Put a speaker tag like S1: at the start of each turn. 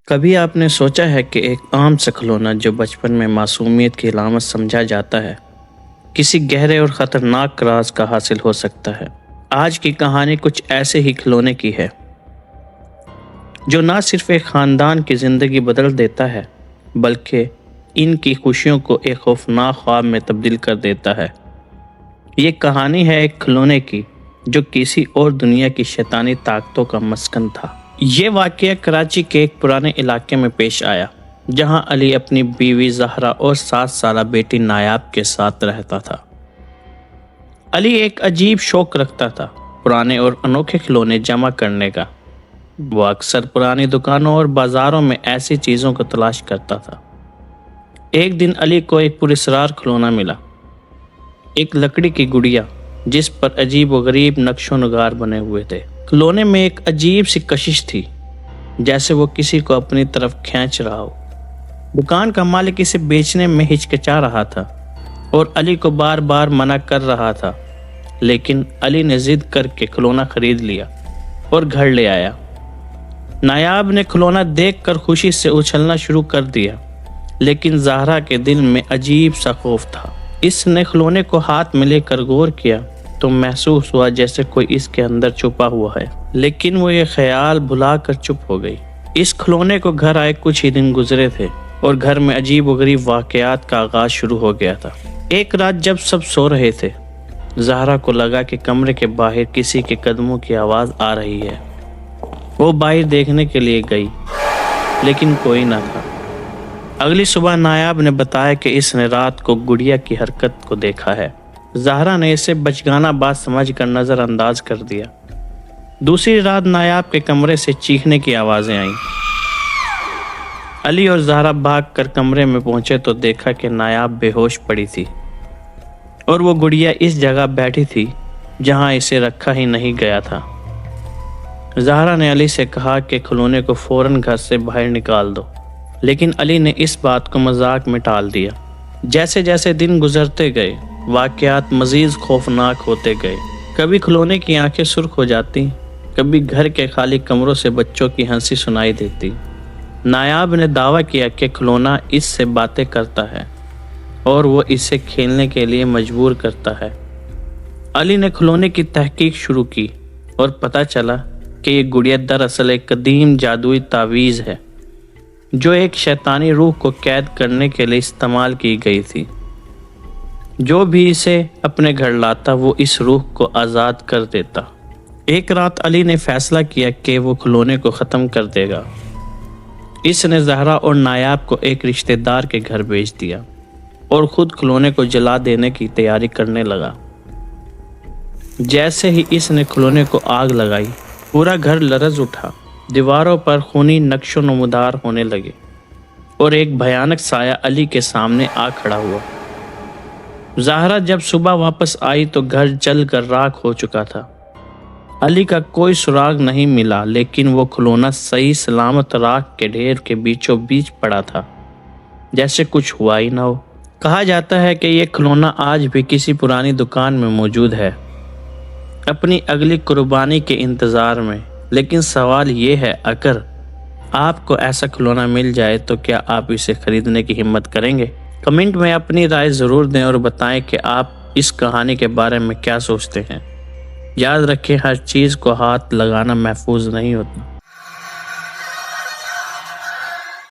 S1: کبھی آپ نے سوچا ہے کہ ایک عام سا کھلونا جو بچپن میں معصومیت کی علامت سمجھا جاتا ہے کسی گہرے اور خطرناک راز کا حاصل ہو سکتا ہے؟ آج کی کہانی کچھ ایسے ہی کھلونے کی ہے جو نہ صرف ایک خاندان کی زندگی بدل دیتا ہے بلکہ ان کی خوشیوں کو ایک خوفناک خواب میں تبدیل کر دیتا ہے۔ یہ کہانی ہے ایک کھلونے کی جو کسی اور دنیا کی شیطانی طاقتوں کا مسکن تھا۔ یہ واقعہ کراچی کے ایک پرانے علاقے میں پیش آیا جہاں علی اپنی بیوی زہرا اور 7 سالہ بیٹی نایاب کے ساتھ رہتا تھا۔ علی ایک عجیب شوق رکھتا تھا پرانے اور انوکھے کھلونے جمع کرنے کا۔ وہ اکثر پرانی دکانوں اور بازاروں میں ایسی چیزوں کو تلاش کرتا تھا۔ ایک دن علی کو ایک پراسرار کھلونا ملا، ایک لکڑی کی گڑیا جس پر عجیب و غریب نقش و نگار بنے ہوئے تھے۔ کھلونے میں ایک عجیب سی کشش تھی جیسے وہ کسی کو اپنی طرف کھینچ رہا ہو۔ دکان کا مالک اسے بیچنے میں ہچکچا رہا تھا اور علی کو بار بار منع کر رہا تھا، لیکن علی نے ضد کر کے کھلونا خرید لیا اور گھر لے آیا۔ نایاب نے کھلونا دیکھ کر خوشی سے اچھلنا شروع کر دیا، لیکن زہرا کے دل میں عجیب سا خوف تھا۔ اس نے کھلونے کو ہاتھ میں لے کر غور کیا تو محسوس ہوا جیسے کوئی اس کے اندر چھپا ہوا ہے، لیکن وہ یہ خیال بھلا کر چپ ہو گئی۔ اس کھلونے کو گھر آئے کچھ ہی دن گزرے تھے اور گھر میں عجیب و غریب واقعات کا آغاز شروع ہو گیا تھا۔ ایک رات جب سب سو رہے تھے، زہرا کو لگا کہ کمرے کے باہر کسی کے قدموں کی آواز آ رہی ہے۔ وہ باہر دیکھنے کے لیے گئی، لیکن کوئی نہ تھا۔ اگلی صبح نایاب نے بتایا کہ اس نے رات کو گڑیا کی حرکت کو دیکھا ہے۔ زہرا نے اسے بچگانہ بات سمجھ کر نظر انداز کر دیا۔ دوسری رات نایاب کے کمرے سے چیخنے کی آوازیں آئیں۔ علی اور زہرا بھاگ کر کمرے میں پہنچے تو دیکھا کہ نایاب بے ہوش پڑی تھی اور وہ گڑیا اس جگہ بیٹھی تھی جہاں اسے رکھا ہی نہیں گیا تھا۔ زہرا نے علی سے کہا کہ کھلونے کو فوراً گھر سے باہر نکال دو، لیکن علی نے اس بات کو مذاق میں ٹال دیا۔ جیسے جیسے دن گزرتے گئے، واقعات مزید خوفناک ہوتے گئے۔ کبھی کھلونے کی آنکھیں سرخ ہو جاتی، کبھی گھر کے خالی کمروں سے بچوں کی ہنسی سنائی دیتی۔ نایاب نے دعویٰ کیا کہ کھلونا اس سے باتیں کرتا ہے اور وہ اسے کھیلنے کے لیے مجبور کرتا ہے۔ علی نے کھلونے کی تحقیق شروع کی اور پتہ چلا کہ یہ گڑیا دراصل ایک قدیم جادوئی تعویذ ہے جو ایک شیطانی روح کو قید کرنے کے لیے استعمال کی گئی تھی۔ جو بھی اسے اپنے گھر لاتا وہ اس روح کو آزاد کر دیتا۔ ایک رات علی نے فیصلہ کیا کہ وہ کھلونے کو ختم کر دے گا۔ اس نے زہرا اور نایاب کو ایک رشتہ دار کے گھر بھیج دیا اور خود کھلونے کو جلا دینے کی تیاری کرنے لگا۔ جیسے ہی اس نے کھلونے کو آگ لگائی، پورا گھر لرز اٹھا، دیواروں پر خونی نقش و نمودار ہونے لگے اور ایک بھیانک سایہ علی کے سامنے آ کھڑا ہوا۔ زہرا جب صبح واپس آئی تو گھر جل کر راکھ ہو چکا تھا۔ علی کا کوئی سراغ نہیں ملا، لیکن وہ کھلونا صحیح سلامت راکھ کے ڈھیر کے بیچوں بیچ پڑا تھا، جیسے کچھ ہوا ہی نہ ہو۔ کہا جاتا ہے کہ یہ کھلونا آج بھی کسی پرانی دکان میں موجود ہے، اپنی اگلی قربانی کے انتظار میں۔ لیکن سوال یہ ہے، اگر آپ کو ایسا کھلونا مل جائے تو کیا آپ اسے خریدنے کی ہمت کریں گے؟ کمنٹ میں اپنی رائے ضرور دیں اور بتائیں کہ آپ اس کہانی کے بارے میں کیا سوچتے ہیں۔ یاد رکھیں، ہر چیز کو ہاتھ لگانا محفوظ نہیں ہوتا۔